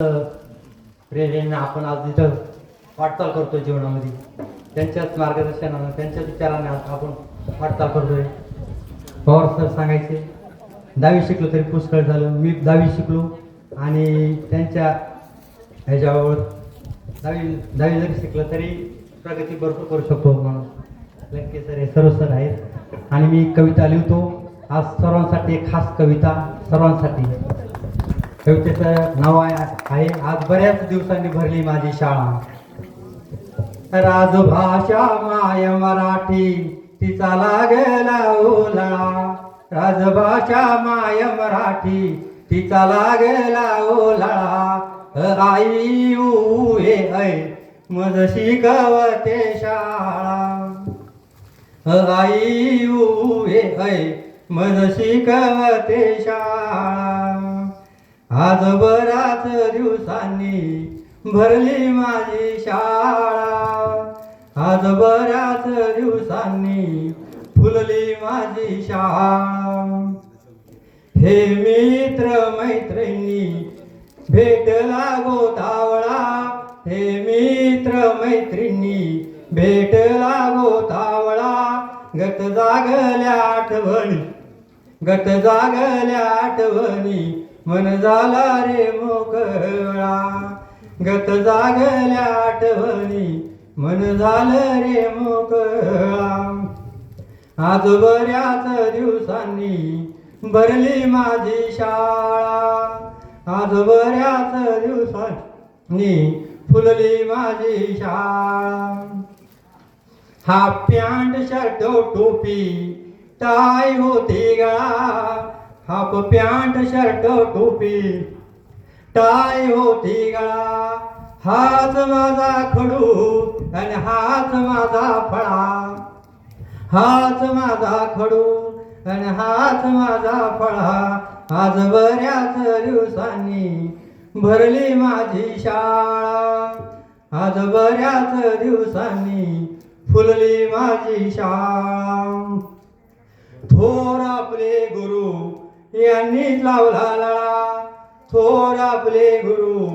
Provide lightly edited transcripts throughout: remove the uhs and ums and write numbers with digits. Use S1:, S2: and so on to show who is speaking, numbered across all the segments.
S1: प्रेरणेने आपण आज इथं वाटचाल करतोय जीवनामध्ये. त्यांच्याच मार्गदर्शनानं त्यांच्याच विचाराने आज आपण वाटचाल करतोय. पवार सर सांगायचे 10वी शिकलो तरी पुष्कळ झालं. मी 10वी शिकलो आणि त्यांच्या ह्याच्यावर 10वी जरी शिकलं तरी प्रगती भरपूर करू शकतो म्हणून लंके सर हे सर्व सर आहेत. आणि मी कविता लिहितो आज सर्वांसाठी, एक खास कविता सर्वांसाठी. कवितेचं नाव आहे आज बऱ्याच दिवसांनी भरली माझी शाळा. राजभाषा माय मराठी तिचा लागला ओलाळा. राजभाषा माय मराठी तिचा लागला ओलाळा. आई उए ऐ मज शिकवते शाळा. आई उए ऐ मज शिकवते शाळा. आज बराच दिवसांनी भरली माझी शाळा. आज बऱ्याच दिवसांनी फुलली माझी शाळा. हे मित्र मैत्रिणी भेटला गोतावळा. हे मित्र मैत्रिणी भेटला गोतावळा. गत जागल्या आठवणी, गत जागल्या आठवणी मन झाला रे मोकळा. गत जागल्या आठवणी मन झालं रे मोकळा. आज बऱ्याच दिवसांनी भरली माझी शाळा. आज बऱ्याच दिवसांनी फुलली माझी शाळा. हाफ पॅन्ट शर्ट टोपी टाय होती गळा. हाफ पॅन्ट शर्ट टोपी टाय होती गळा. हाच माझा खडू आणि हाच माझा फळा. हाच माझा खडू आणि हाच माझा फळा. आज बऱ्याच दिवसांनी भरली माझी शाळा. आज बऱ्याच दिवसांनी फुलली माझी शाळा. थोर आपले गुरु यांनीच लावला लळा. थोर आपले गुरु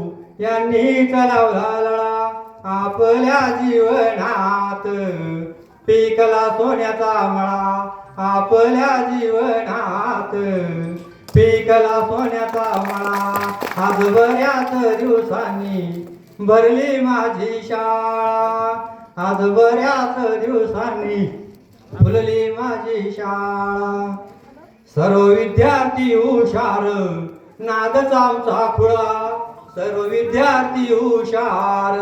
S1: यांनीच लावला लळा. आपल्या जीवनात पिकला सोन्याचा मळा. आपल्या जीवनात पिकला सोन्याचा मळा. आज बऱ्याच दिवसांनी भरली माझी शाळा. आज बऱ्याच दिवसांनी फुलली माझी शाळा. सर्व विद्यार्थी हुशार नादच आमचा खुळा. सर्व विद्यार्थी हुशार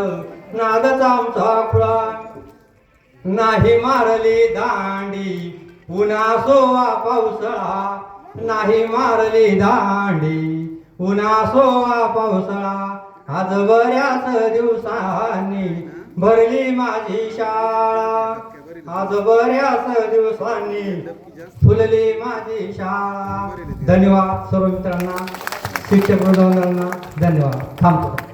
S1: नादच आमचा खुळा. नाही मारली दांडी उन्हा सोवा पावसाळा. नाही मारली दांडी उन्हा सोवा पावसाळा. आज बऱ्याच दिवसांनी भरली माझी शाळा. आज बऱ्याच दिवसांनी फुलली माझी शाळा. धन्यवाद सर्व मित्रांना, शिक्षक वृंदांना धन्यवाद. थांबतो.